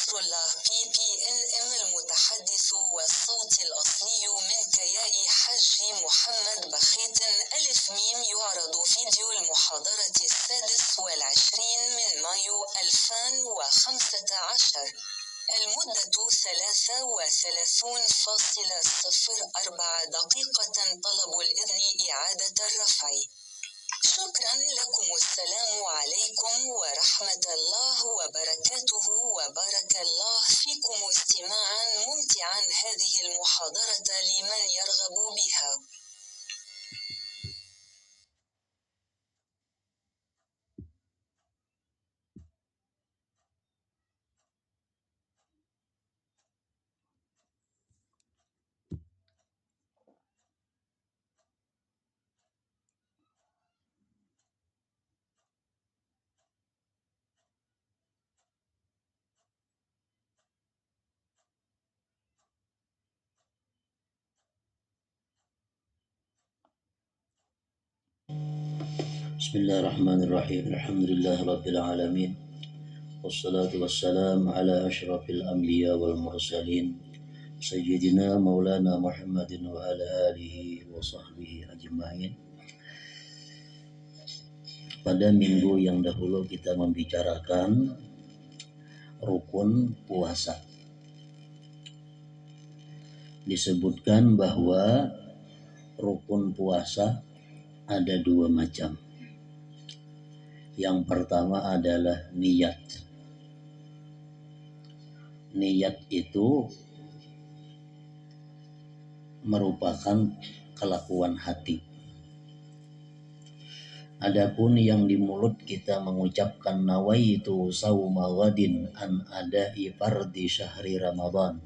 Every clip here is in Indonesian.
نصر الله PPNM المتحدث والصوت الأصلي من كياء حاج محمد بخيت ألف ميم. يعرض فيديو المحاضرة 26 من مايو 2015. المدة 33.04 دقيقة. طلب الإذن إعادة الرفع. شكرا لكم. السلام عليكم ورحمة الله وبركاته. وبارك الله فيكم استماعا ممتعا هذه المحاضرة لمن يرغب بها. Bismillahirrahmanirrahim. Alhamdulillah Rabbil Alamin. Wassalatu wassalamu ala ashrafil anbiya wal mursalin Sayyidina Maulana Muhammadin wa ala alihi wa sahbihi ajma'in. Pada minggu yang dahulu kita membicarakan rukun puasa. Disebutkan bahwa rukun puasa ada dua macam. Yang pertama adalah niat. Niat itu merupakan kelakuan hati. Adapun yang di mulut kita mengucapkan nawaitu sauma ghadin an ada'i fardi syahri Ramadan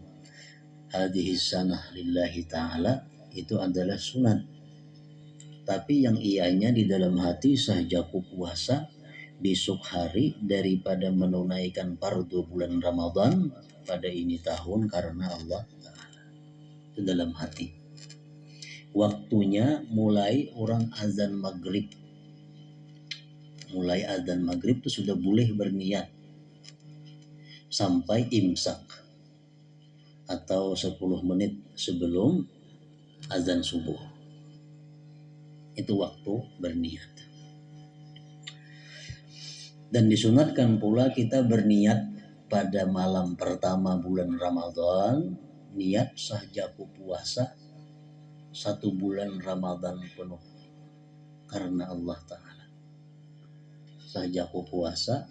hadhihi sanah lillahi ta'ala, itu adalah sunat. Tapi yang ianya di dalam hati sahjaku puasa besok hari daripada menunaikan fardu bulan Ramadan pada ini tahun karena Allah Ta'ala. Itu dalam hati. Waktunya mulai orang azan maghrib. Mulai azan maghrib itu sudah boleh berniat sampai imsak atau 10 menit sebelum azan subuh. Itu waktu berniat. Dan disunatkan pula kita berniat pada malam pertama bulan Ramadan, niat sahjaku puasa 1 bulan Ramadan penuh karena Allah Ta'ala. Sahjaku puasa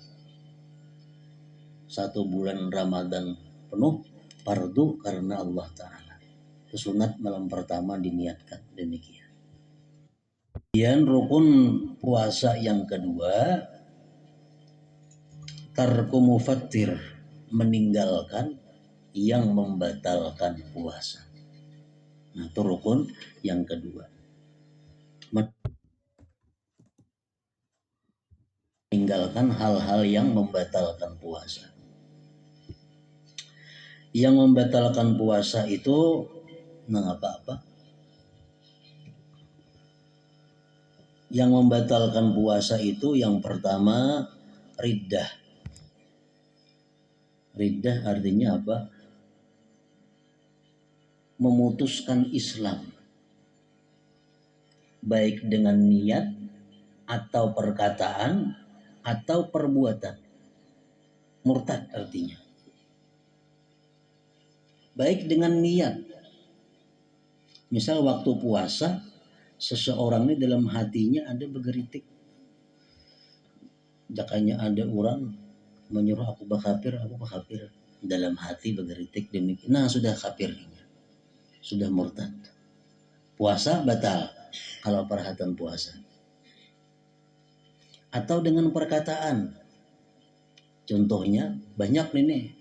1 bulan Ramadan penuh fardu karena Allah Ta'ala. Sunat malam pertama diniatkan demikian. Kemudian rukun puasa yang kedua, tarku mufattir, meninggalkan yang membatalkan puasa. Nah, itu rukun yang kedua. Meninggalkan hal-hal yang membatalkan puasa. Yang membatalkan puasa itu apa-apa? Yang membatalkan puasa itu yang pertama riddah. Riddah artinya apa? Memutuskan Islam. Baik dengan niat atau perkataan atau perbuatan. Murtad artinya. Baik dengan niat. Misal waktu puasa, seseorang ini dalam hatinya ada bergeritik. Jakanya ada orang menyuruh aku kafir. Dalam hati bergeritik demikian. Nah, sudah kafir. Sudah murtad. Puasa batal kalau perhatian puasa. Atau dengan perkataan. Contohnya banyak nih.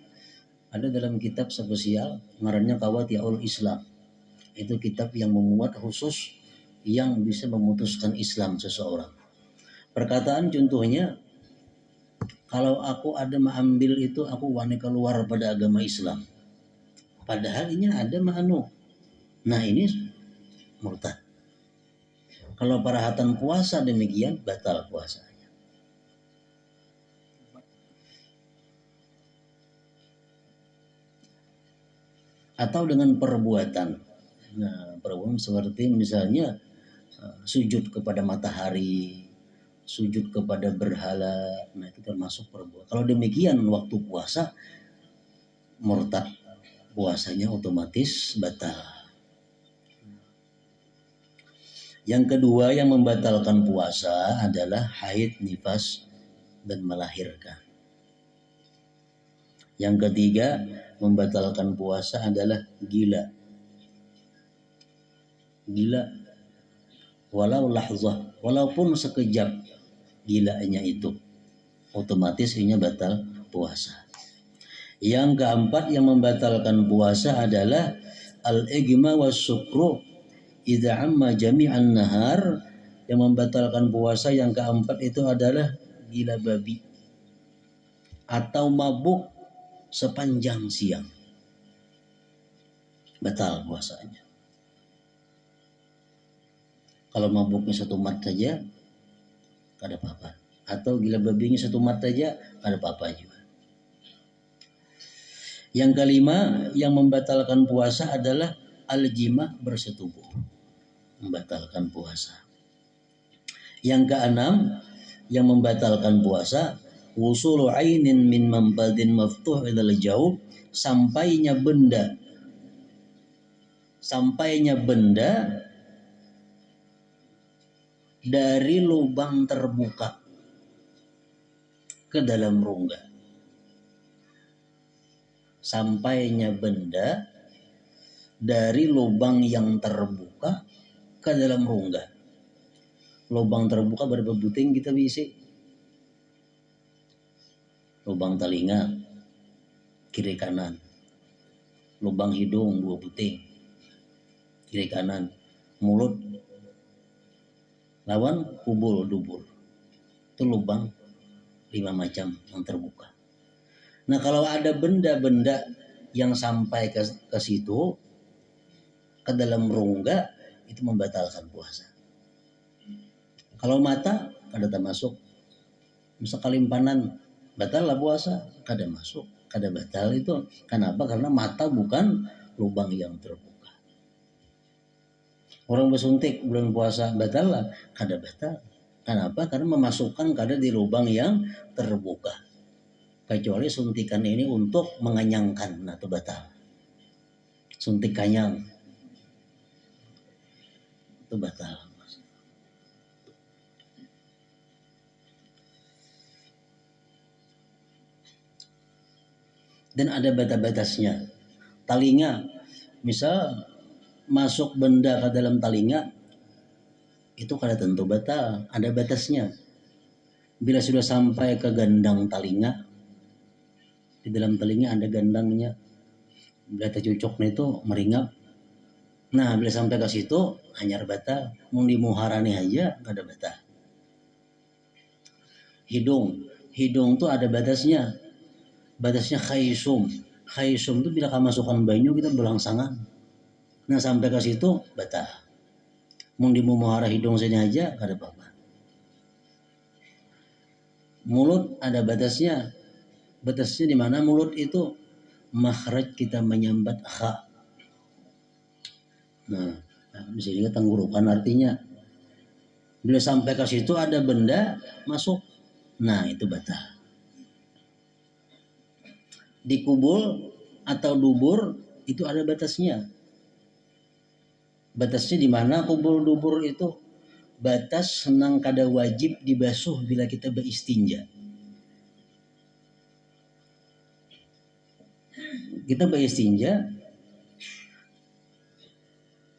Ada dalam kitab spesial ngarannya Qawati'ul Islam. Itu kitab yang memuat khusus yang bisa memutuskan Islam seseorang. Perkataan contohnya, kalau aku ada mengambil itu aku wani keluar pada agama Islam. Padahal ini ada ma'anu. Nah, ini murtad. Kalau perhatian puasa demikian batal puasanya. atau dengan perbuatan. Nah, perbuatan seperti misalnya sujud kepada matahari, sujud kepada berhala, nah itu termasuk perbuatan. Kalau demikian waktu puasa murtad, puasanya otomatis batal. Yang kedua yang membatalkan puasa adalah haid, nifas, dan melahirkan. Yang ketiga membatalkan puasa adalah gila. Gila walau lahzah, walaupun sekejap gilanya itu, otomatis ini batal puasa. Yang keempat yang membatalkan puasa adalah al-igma was sukru idza amma jami'an nahar. Yang membatalkan puasa yang keempat itu adalah gila babi atau mabuk sepanjang siang. Batal puasanya. Kalau mabuknya satu mat saja kada apa-apa, atau gila babinya satu mat saja kada apa-apa juga. Yang kelima yang membatalkan puasa adalah al-jima, bersetubuh, membatalkan puasa. Yang keenam yang membatalkan puasa wusulu ainin min mambadin maftuh ilal jauh, sampainya benda dari lubang terbuka ke dalam rongga. Sampainya benda dari lubang yang terbuka ke dalam rongga. Lubang terbuka berapa buting kita bisa? Lubang telinga kiri kanan, lubang hidung 2 buting kiri kanan, mulut lawan kubul dubur, itu lubang 5 macam yang terbuka. Nah kalau ada benda-benda yang sampai ke situ, ke dalam rongga, itu membatalkan puasa. Kalau mata kada termasuk, misal kalimpanan batal lah puasa, kada masuk, kada batal itu. Kenapa? Karena mata bukan lubang yang terbuka. Orang bersuntik bulan puasa batal lah, kada batal. Kenapa? Karena memasukkan kada di lubang yang terbuka. Kecuali suntikan ini untuk mengenyangkan, nah itu batal. Suntik kanyang itu batal. Dan ada batas-batasnya. Talinga, misal masuk benda ke dalam talinga, itu kada tentu batal, ada batasnya. Bila sudah sampai ke gandang talinga, di dalam telinga ada gandangnya, bila tercucuknya itu meringap. Nah bila sampai ke situ hanyar batal, mau dimuharani aja kada batal. Hidung tuh ada batasnya khaisum. Khaisum itu bila kemasukan banyu kita belangsangan. Nah sampai ke situ batal. Mau dimuhara hidung saja aja kada apa-apa. Mulut ada batasnya di mana mulut itu makhraj kita menyambat kha. Nah bisa juga tenggorokan artinya. Bila sampai ke situ ada benda masuk, nah itu batal. Di kubul atau dubur itu ada batasnya. Batasnya di mana kubul dubur itu? Batas senang kada wajib dibasuh bila kita beristinja. Kita beristinja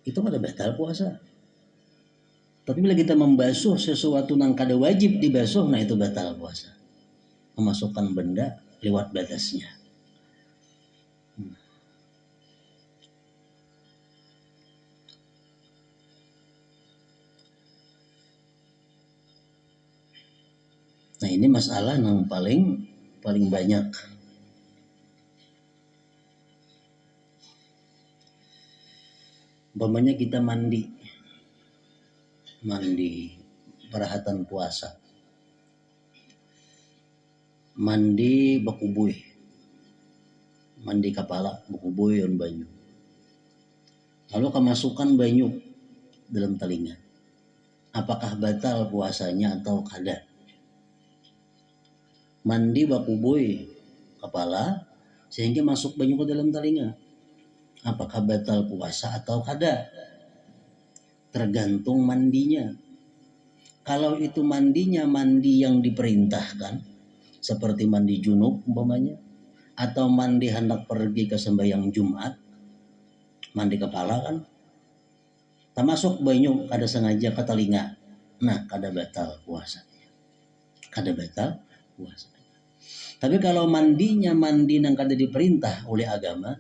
itu kada batal puasa. Tapi bila kita membasuh sesuatu yang kada wajib dibasuh, nah itu batal puasa. Memasukkan benda lewat batasnya. Nah ini masalah yang paling banyak. Umpamanya kita mandi perahatan puasa, mandi bakubui, mandi kepala bakubui on banyu. lalu kemasukan banyu dalam telinga, apakah batal puasanya atau kada? Mandi bakuboy kepala sehingga masuk banyu ke dalam telinga, apakah batal puasa atau kada? Tergantung mandinya. Kalau itu mandinya mandi yang diperintahkan, seperti mandi junub umpamanya, atau mandi hendak pergi ke sembahyang Jumat, mandi kepala kan, termasuk banyu kada sengaja ke telinga, nah kada batal puasa, kada batal puasa. Tapi kalau mandinya mandi yang kada diperintah oleh agama,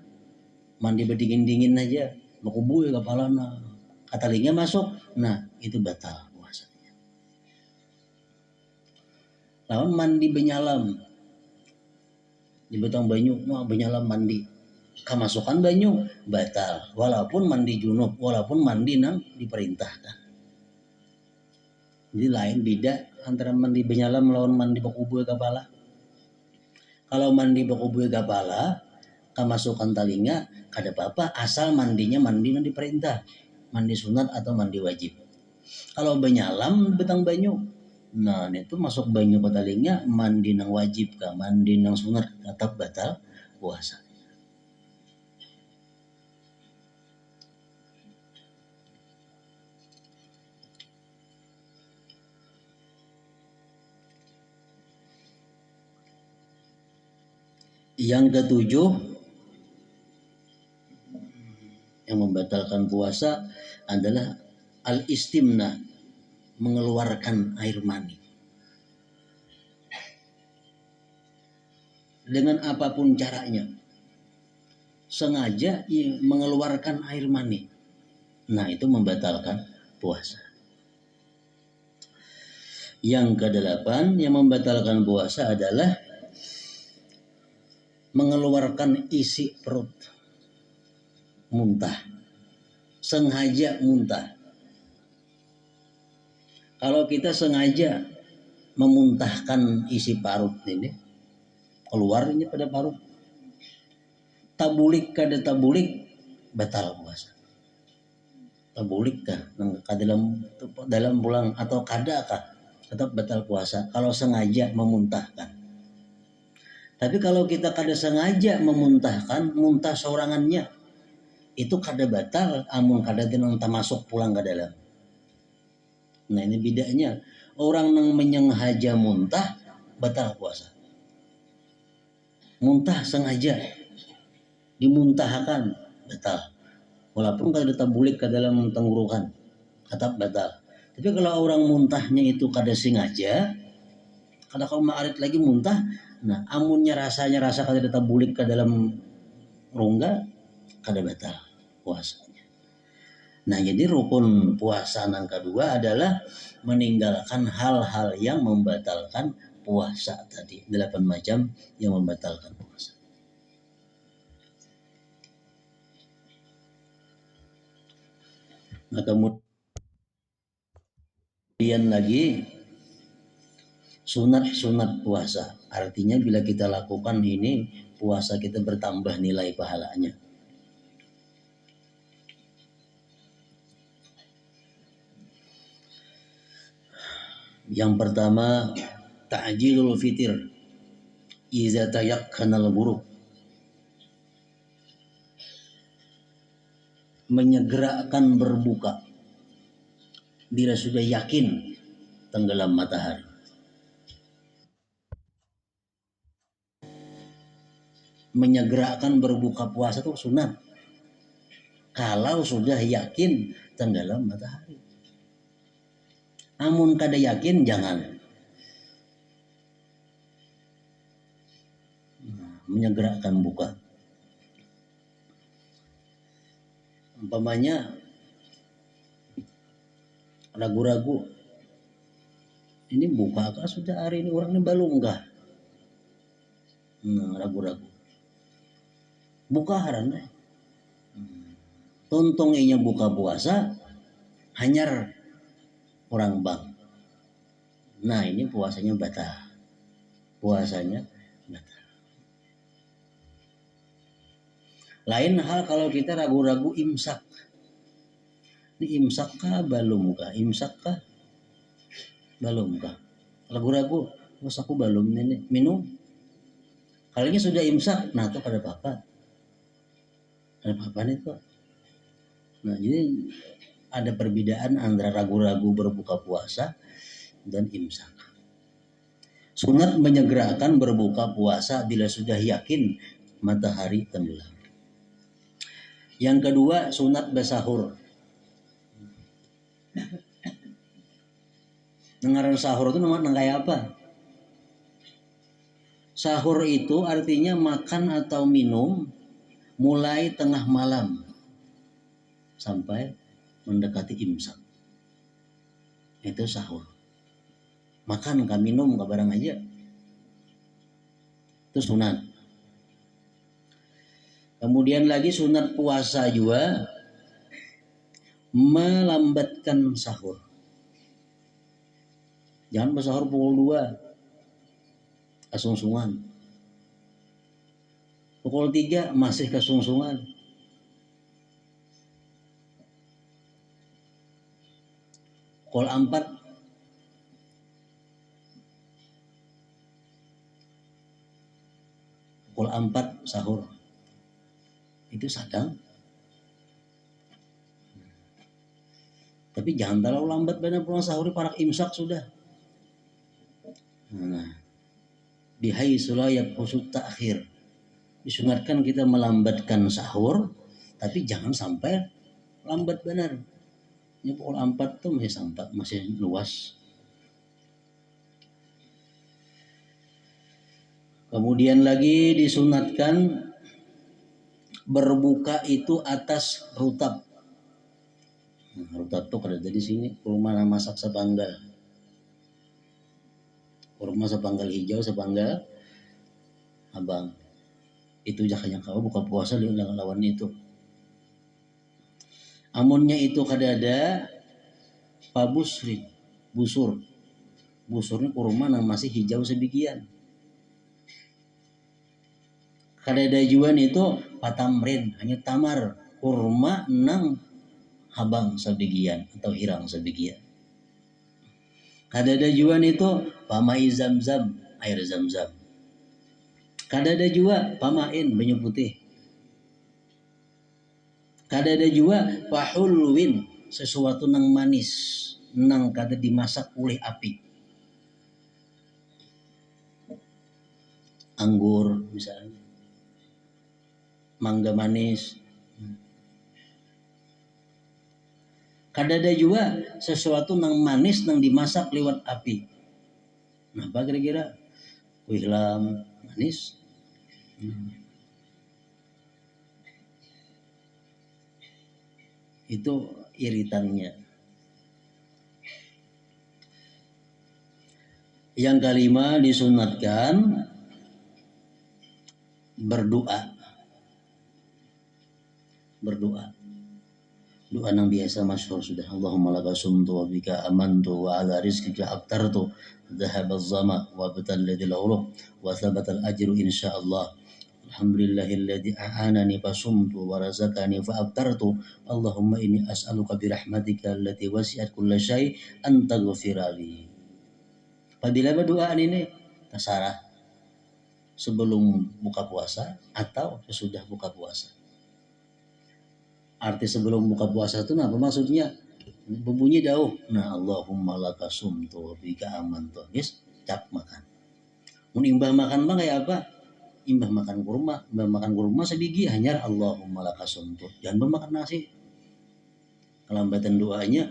mandi berdingin-dingin aja, makubuy kepala na, ke telinga masuk, nah itu batal puasa. Lawan mandi benyalam, di betang banyu, mau benyalam mandi, kemasukan banyu batal, walaupun mandi junub, walaupun mandi nang diperintahkan. Jadi lain beda antara mandi benyalam lawan mandi bakubuy kepala. Kalau mandi bakubuy kepala, kemasukan telinga kada apa-apa asal mandinya mandi nang diperintah, mandi sunat atau mandi wajib. Kalau benyalam betang banyu, nah itu masuk banyu ke telinga, mandi nang wajib kah, mandi nang sunat, tetap batal puasa. Yang ketujuh yang membatalkan puasa adalah al-istimna, mengeluarkan air mani. Dengan apapun caranya, sengaja mengeluarkan air mani, nah itu membatalkan puasa. Yang kedelapan yang membatalkan puasa adalah mengeluarkan isi perut, muntah, sengaja muntah. Kalau kita sengaja memuntahkan isi parut ini, keluarnya pada parut, tabulik kada tabulik, batal puasa. Tabulik kah dalam bulan atau kada kah, tetap batal puasa kalau sengaja memuntahkan. Tapi kalau kita kada sengaja memuntahkan, muntah sorangannya, itu kada batal, amun kada tinong masuk pulang ke dalam. Nah ini bedanya, orang yang menyengaja muntah batal puasa. Muntah sengaja dimuntahkan batal, walaupun kada tabulik ke dalam tenggorokan, tetap batal. Tapi kalau orang muntahnya itu kada sengaja, kada kau maarit lagi muntah, nah amunnya rasanya rasa kada tabulik ke dalam rongga, kada batal puasanya. Nah jadi rukun puasa yang kedua adalah meninggalkan hal-hal yang membatalkan puasa tadi, 8 macam yang membatalkan puasa. Nah kemudian lagi sunat puasa, artinya bila kita lakukan ini puasa kita bertambah nilai pahalanya. Yang pertama, ta'jilul fitir iza tayakkanal ghurub, menyegerakan berbuka bila sudah yakin tenggelam matahari. Menyegerakan berbuka puasa itu sunat kalau sudah yakin tenggelam matahari. Amun kada yakin jangan. Menyegerakan buka. Umpamanya ragu-ragu, ini buka kah sudah hari ini, orang ini balung kah? Ragu-ragu. Buka harana. Tontong inya buka puasa, hanyar orang bang. Nah ini puasanya batal. Puasanya batal. Lain hal kalau kita ragu-ragu imsak. Ini imsak kah balum kah? Imsak kah balum kah? Ragu-ragu, mas aku balum nenek minum. Kalinya sudah imsak, nah itu ada apa? Ada apa nih kok? Nah jadi ada perbedaan antara ragu-ragu berbuka puasa dan imsak. Sunat menyegerakan berbuka puasa bila sudah yakin matahari tenggelam. Yang kedua, sunat bersahur. Dengaran sahur itu namanya kayak apa? Sahur itu artinya makan atau minum mulai tengah malam sampai mendekati imsak. Itu sahur. Makan kah minum kah barang aja. Itu sunat. Kemudian lagi sunat puasa juga melambatkan sahur. Jangan bersahur pukul 2 kesungsungan. Pukul 3 masih kesungsungan. Pukul 4 sahur. Itu sadang. Tapi jangan terlalu lambat benar pulang sahur parak imsak sudah. Nah, bihaitsu la yaqsud ta'khir. Disunatkan kita melambatkan sahur, tapi jangan sampai lambat benar. Ini pukul 4 tuh masih luas. Kemudian lagi disunatkan berbuka itu atas rutab. Rutab tuh kada di sini kurma masak sepanggal. Kurma sepanggal hijau, sepanggal abang. Itu jakanya kau buka puasa dengan lawan itu. Amunnya itu kada ada pabusrin, busur. Busurnya kurma yang masih hijau sebagian. Kada ada juan itu patamrin, hanya tamar, kurma nang habang sebagian atau hirang sebagian. Kada ada juan itu pamai zam-zam, air zam-zam. Kada ada juga pamain banyu putih. Kada ada juga pahulwin, sesuatu nang manis, nang kada dimasak oleh api. Anggur misalnya, mangga manis. Kada ada juga sesuatu nang manis nang dimasak lewat api. Nah, apa kira-kira? Kuihlam manis. Itu iritannya. Yang kelima disunatkan berdoa. Doa yang biasa masyhur sudah. Allahumma laka sumtu wa bika amantu wa ala rizqika aftartu dhahaba az-zama wa batalladil uruq wa thabata al-ajru insyaallah. Alhamdulillahilladzi a'anani fasumtu wa razaqani fa aftartu. Allahumma inni as'aluka bi rahmatika allati wasi'at kulla syai' an taghfirali. Apabila berdoa ini terserah sebelum buka puasa atau sesudah buka puasa. Arti sebelum buka puasa itu apa maksudnya? Berbunyi dauh. Nah, Allahumma laka sumtu wa bika amantu. Yes, cap makan. Mun imbah makan bang kayak apa? Imbah makan kurma sebiji hanya Allahumma laka sumtu. Jangan bermakan nasi. Kelambatan doanya.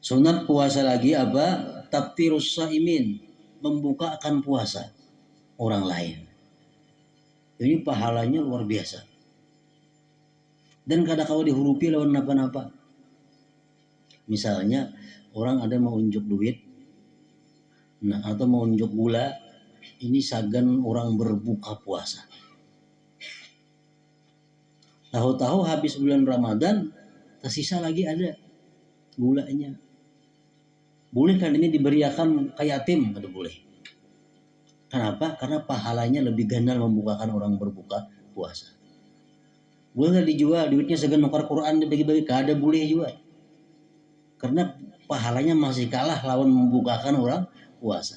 Sunat puasa lagi apa? Taftirus saimin, membukakan puasa orang lain. Ini pahalanya luar biasa. Dan kadang kau dihurupi lawan apa-apa. Misalnya orang ada mau unjuk duit, nah atau mau unjuk gula, ini sagan orang berbuka puasa. Tahu-tahu habis bulan Ramadan, tersisa lagi ada gulanya. Boleh kan ini diberiakan ke yatim? Kada boleh. Kenapa? Karena pahalanya lebih ganda membukakan orang berbuka puasa. Boleh dijual, duitnya segan nukar Quran dibagi-bagi, kada boleh jual. Karena pahalanya masih kalah lawan membukakan orang puasa.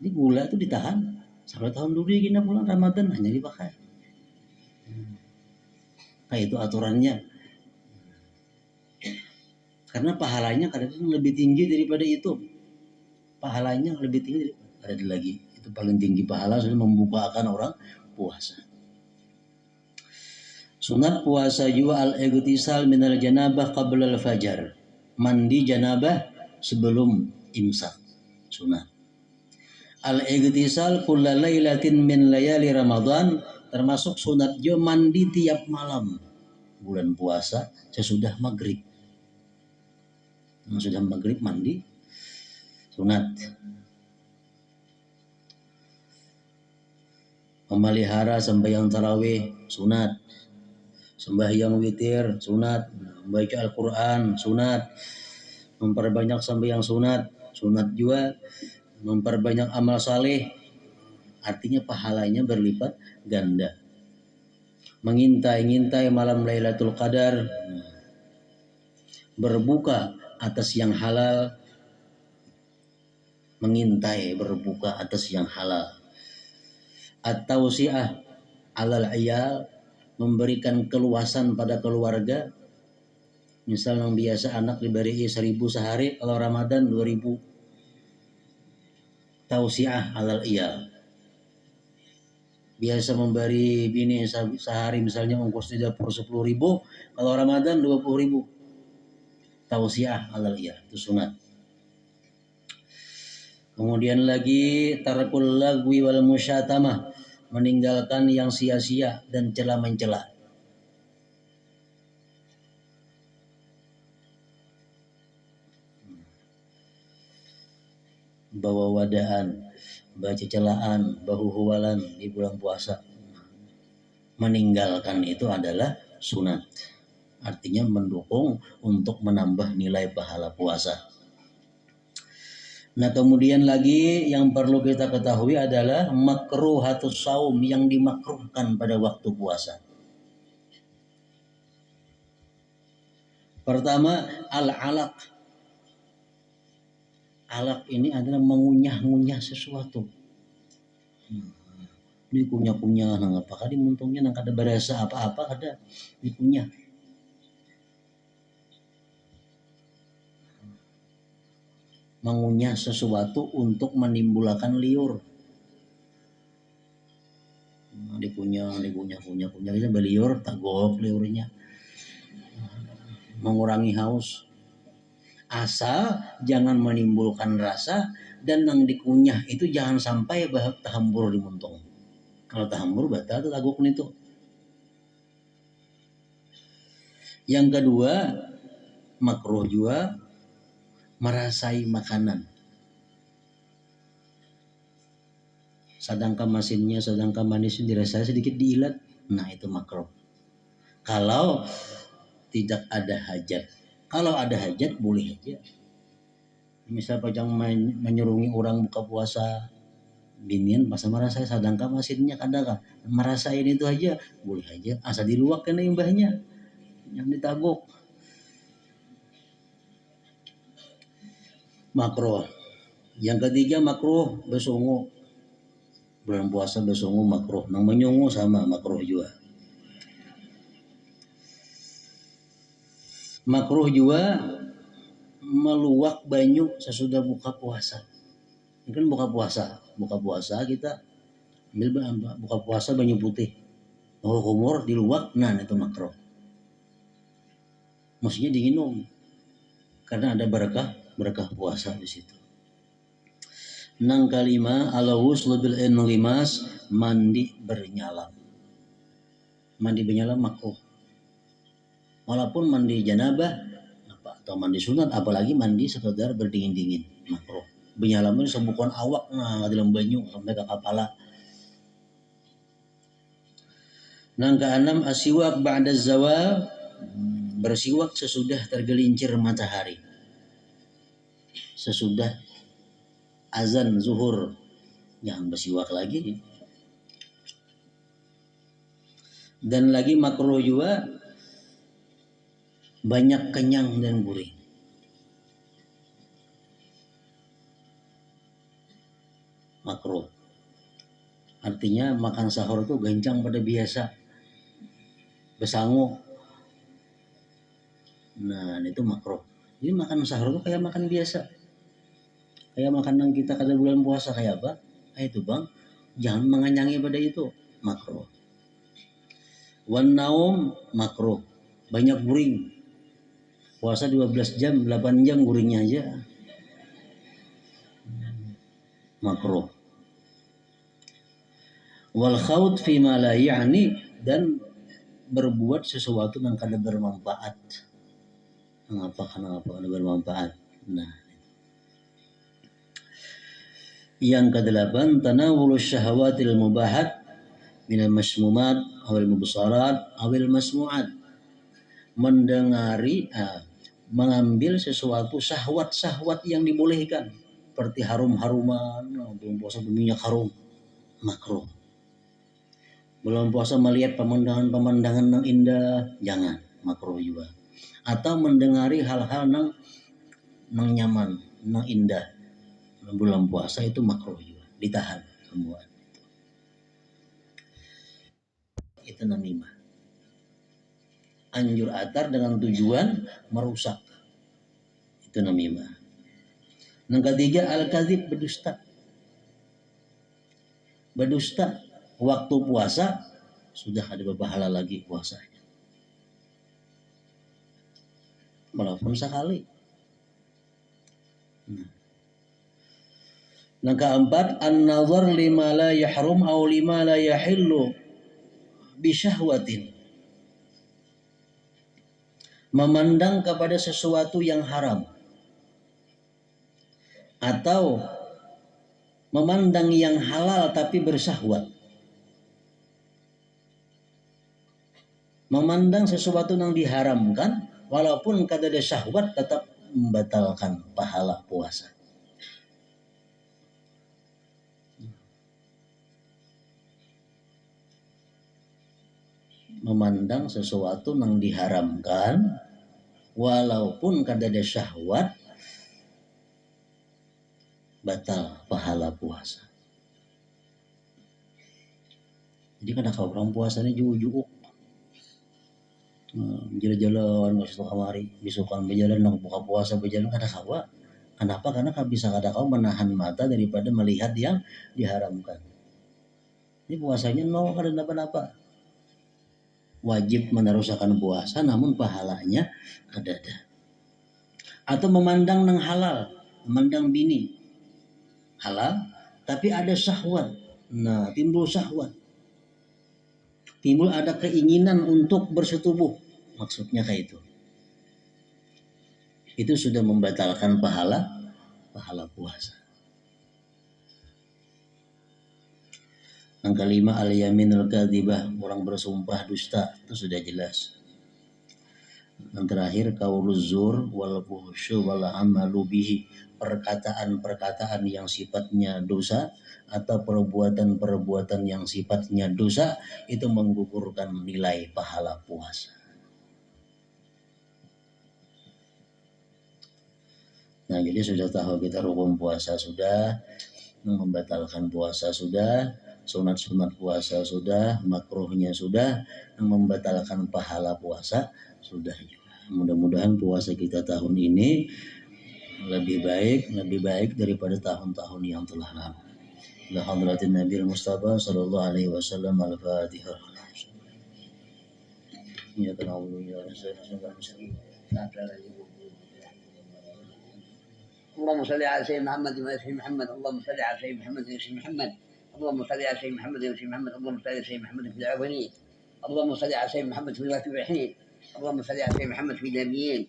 Jadi gula itu ditahan sampai tahun dulu gini bulan Ramadan hanya dipakai. Nah itu aturannya. Karena pahalanya kadang lebih tinggi daripada itu. Pahalanya lebih tinggi daripada ada lagi. Itu paling tinggi pahala sudah membukakan orang puasa. Sunat puasa juga al-igtisal minal janabah qabla al-fajar. Mandi janabah sebelum imsak. Sunat. Al-igtisal kulla lailatin min layali Ramadan, termasuk sunat juga mandi tiap malam bulan puasa sesudah maghrib. Sudah maghrib mandi sunat. Memelihara sembahyang tarawih sunat. Sembahyang witir sunat. Membaca Al-Quran sunat. Memperbanyak sembahyang sunat. Sunat juga memperbanyak amal saleh, artinya pahalanya berlipat ganda. Mengintai-ngintai malam Lailatul Qadar, berbuka atas yang halal, mengintai berbuka atas yang halal. At-tausi'ah alal iyal, memberikan keluasan pada keluarga. Misal yang biasa anak diberi 1.000 sehari, kalau Ramadan 2.000. Tausi'ah alal iyal. Biasa memberi bini sehari misalnya ongkos di dapur 10.000, kalau Ramadan 20.000. Tausi'ah alal iyal, itu sunat. Kemudian lagi tarakul lagwi wal musyatamah, meninggalkan yang sia-sia dan cela-mencela. Bawa wadaan, baca celaan, bahu-huwalan di bulan puasa. Meninggalkan itu adalah sunat. Artinya mendukung untuk menambah nilai pahala puasa. Nah kemudian lagi yang perlu kita ketahui adalah makruhatus saum, yang dimakruhkan pada waktu puasa. Pertama al-alaq. Alaq ini adalah mengunyah-ngunyah sesuatu. Ini kunyah-kunyah nang apa kali muntungnya nang kada berasa apa-apa kada dikunyah. Mengunyah sesuatu untuk menimbulkan liur. Dikunyah kita beliur tagok liurnya. Mengurangi haus. Asal jangan menimbulkan rasa, dan yang dikunyah itu jangan sampai tahambur di muntung. Kalau tahambur batal itu tagok itu. Yang kedua makruh juga merasai makanan. Sedangkan manisnya dirasai sedikit diilat, nah itu makruh. Kalau tidak ada hajat. Kalau ada hajat boleh aja. Misal pajang menyerungi orang buka puasa, binian pas merasai sedangkan masinnya kadang merasain itu aja boleh aja. Asa diluak kena imbahnya yang ditagok. Makruh. Yang ketiga makruh besungu. Bulan puasa besungu makruh. Nang menyungu sama makruh juga. Makruh juga meluak banyu sesudah buka puasa. Mungkin buka puasa kita ambil buka puasa banyu putih. Kumur diluak, nah itu makruh. Maksudnya diminum karena ada berkah puasa di situ. Nang kalima al-ghusl bil inlimas, mandi bernyalam. Mandi bernyalam makruh. Walaupun mandi janabah atau mandi sunat, apalagi mandi sekedar berdingin-dingin, makruh. Bernyalam itu sebukan awak dalam banyu sampai ke kepala. Nang keenam asiwak ba'da zawal, bersiwak sesudah tergelincir matahari. Sesudah azan zuhur jangan bersiwak lagi. Dan lagi makruh juga banyak kenyang dan gurih. Makruh. Artinya makan sahur itu gencang pada biasa. Besangu. Nah, itu makruh. Jadi makan sahur itu kayak makan biasa. Kayak makanan kita kada bulan puasa kayak apa? Itu bang, jangan mengenyangi pada itu. Makruh. Wan naum makruh. Banyak guring. Puasa 12 jam, 8 jam guringnya aja. Makruh. Wal khaut fi ma la ya'ni, dan berbuat sesuatu yang kada bermanfaat. Kenapa kada bermanfaat? Nah, yang kedelapan, tanawulu syahawatil mubahat minal masmumat awil mubsarat awil masmuat. Mengambil sesuatu syahwat-syahwat yang dibolehkan, seperti harum-haruman, belum puasa berminyak harum, makruh. Belum puasa melihat pemandangan-pemandangan yang indah, jangan, makruh juga. Atau mendengari hal-hal yang nyaman, yang indah, bulan puasa itu makruh juga, ditahan semua. Itu namimah. Anjur atar dengan tujuan merusak. Itu namimah. Yang ketiga, al-kadzib, berdusta. Berdusta waktu puasa sudah ada berpahala lagi puasanya. Walaupun sekali. Yang keempat, an-nazar lima la yahrum aw lima la yahillu bisyahwatin. Memandang kepada sesuatu yang haram atau memandang yang halal tapi bersyahwat. Memandang sesuatu yang diharamkan walaupun kada ada syahwat tetap membatalkan pahala puasa. Memandang sesuatu yang diharamkan walaupun kada ada syahwat batal pahala puasa. Jadi kada kau orang puasa ni juuk-juuk. Jalan-jalan masuk kamari, besokan berjalan nak buka puasa berjalan kada kawa. Kenapa? Karena bisa kada kau menahan mata daripada melihat yang diharamkan. Ini puasanya no kada napa-napa. Wajib meneruskan puasa namun pahalanya kada ada. Atau memandang nang halal, memandang bini halal tapi ada syahwat. Nah, timbul syahwat. Timbul ada keinginan untuk bersetubuh. Maksudnya kayak itu. Itu sudah membatalkan pahala puasa. Yang kelima, al-yaminul kadzibah, orang bersumpah dusta, itu sudah jelas. Yang terakhir, qauluz zur wal fuhsyu wal amalu bihi, perkataan-perkataan yang sifatnya dosa atau perbuatan-perbuatan yang sifatnya dosa itu menggugurkan nilai pahala puasa. Nah, jadi sudah tahu kita rukun puasa sudah, membatalkan puasa sudah, sunat-sunat puasa sudah, makruhnya sudah, membatalkan pahala puasa sudah juga. Mudah-mudahan puasa kita tahun ini lebih baik daripada tahun-tahun yang telah lalu. La hadratin Nabi Mustafa sallallahu alaihi wasallam, al-Fatihah. Ya ta'awudu ya Rasulullah. اللهم صل على سيدنا محمد وعلى سيدنا محمد. اللهم صل على سيدنا محمد وعلى سيدنا محمد. اللهم صل على سيدنا محمد وعلى سيدنا محمد. اللهم صل على سيدنا محمد في الأولين. اللهم صل على سيدنا محمد في الآخرين. اللهم صل على سيدنا محمد في النبيين.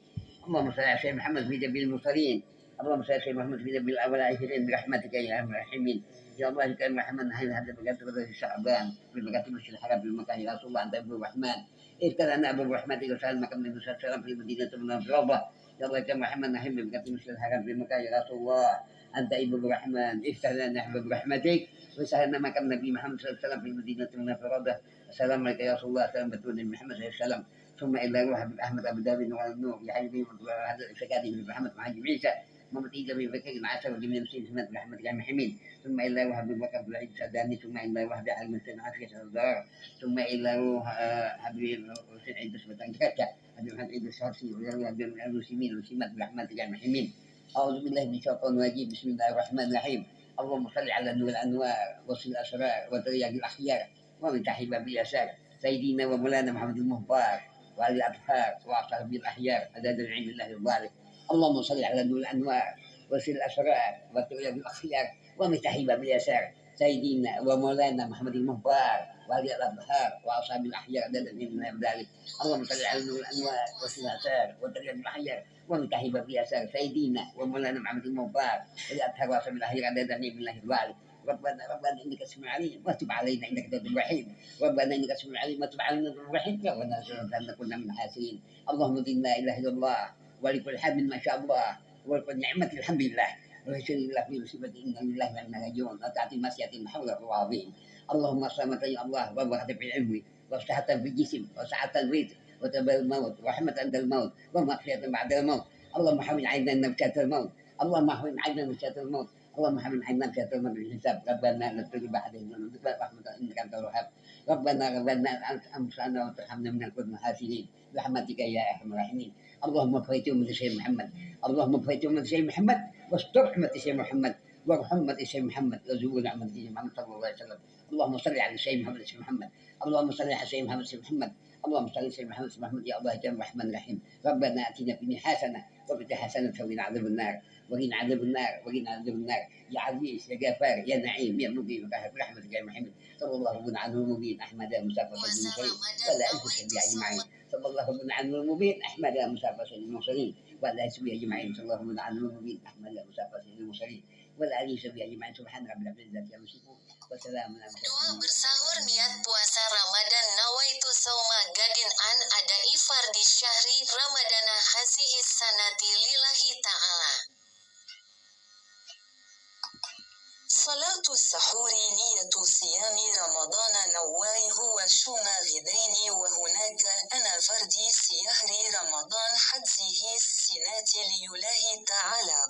اللهم صل على سيدنا محمد في جميع المرسلين. اللهم صل على سيدنا محمد في جميع الأولين برحمتك يا أرحم الراحمين. يا الله كريم محمد نحن هذا بقدر بدر شعبان بقدر مسجد الحرام بمكان يا رسول الله أنت أبو الرحمن. إذ كان أنا أبو الرحمن وسأل مكان النبي صلى الله عليه وسلم في المدينة المنورة. يا الله كريم محمد نحن بقدر مسجد الحرام بمكان يا رسول الله أنت إبن الرحمن افتح لنا أحباب رحمتك وسهلنا مكان النبي محمد صلى الله عليه وسلم في المدينة المنورة. السلام عليك يا رسول الله. سلام بتقول النبي محمد عليه السلام. ثم إلى روح حبيب أحمد أبو داود نور النور يا حبيبي هذا الفقادي من محمد محمد عيسى محمد عيسى بن بكر العشر وجميع المسلمين محمد رحمة الله محمين. ثم إلى روح حبيب بكر عبد العزيز السداني. ثم إلى روح حبيب علي بن عافية الزهر. ثم إلى روح حبيب حسين عيد بن كركة حبيب محمد عيد الشرسي ويروح حبيب المسلمين والمسلمات برحمة الله محمين. أعوذ بالله من الشيطان الرجيم. بسم الله الرحمن الرحيم. اللهم صل على نور الأنوار وصل الأسرار وترياق الأخيار ومن تحت باب اليسار سيدنا ومولانا محمد المختار وعلى الأطهار وأصحابه الأحيار عدد العلم الله الظاهر. اللهم صل على نور الأنوار وصل الأسرار وترياق الأخيار ومن تحت باب اليسار سيدنا ومولانا محمد المختار وعلى الأطهار وأصحابه الأحيار عدد العلم الله الظاهر. اللهم صل على نور الأنوار وصل الأسرار وترياق الأخيار ومن تحت باب اليسار سيدنا ومولانا محمد المختار والأطهار وأصحابه الأحيار عدد العلم الله الظاهر. ربنا انك سميع عليم وتب علينا انك تواب رحيم. ربنا انك سميع عليم وتب علينا تواب رحيم. ربنا ان كنا من الحاسدين. اللهم زدنا لا اله الا الله ولكل حمد ما شاء الله ولكل نعمه الحمد لله ويشهد الله في مصيبه ان لله وانا راجعون وتاتي مسيئه حول العظيم. اللهم سلامة يا الله وبركة في العلم وصحة في الجسم وسعة في الرزق وتبال الموت ورحمة عند الموت ومغفرة بعد الموت. اللهم حول عنا نبكة الموت. اللهم حول عنا نبكة الموت. اللهم حمل عنا في من الحساب. ربنا لا تزغ بعد إذ هديتنا رحمة إنك أنت الوهاب. ربنا أنت أمسنا وترحمنا من الكون الحاسدين برحمتك يا أرحم الراحمين. اللهم اغفر من شيخ محمد. اللهم اغفر من شيخ محمد واستر رحمة شيخ محمد ورحمة شيخ محمد وزول رحمة شيخ محمد صلى الله عليه وسلم. اللهم صل على شيخ محمد شيخ محمد. اللهم صل على شيخ محمد شيخ محمد. اللهم صل على شيخ محمد شيخ محمد يا الله يا الرحمن الرحيم. ربنا آتنا في الدنيا حسنة وفي الآخرة حسنة وقنا عذاب النار وقنا عذاب النار وقنا عذاب النار يا عزيز يا غفار يا نعيم يا مقيم برحمتك يا محمد. صلى الله عنه المبين احمد مصطفى المرسلين ولا انت سبي اجمعين. صلى الله عنه المبين احمد مصطفى المرسلين ولا سبي اجمعين. صلى الله عنه المبين احمد مصطفى المرسلين ولا علي سبي اجمعين. سبحان رب العزه عما يصفون وسلام على Doa bersahur niat puasa Ramadan nawaitu sauma gadin an ada ifar di syahri Ramadana hazihi sanati lillahi ta'ala. صلاة السحور نية صيام رمضان نوائه وشوم غدين وهناك أنا فردي سيهر رمضان حجزه السنات لله تعالى.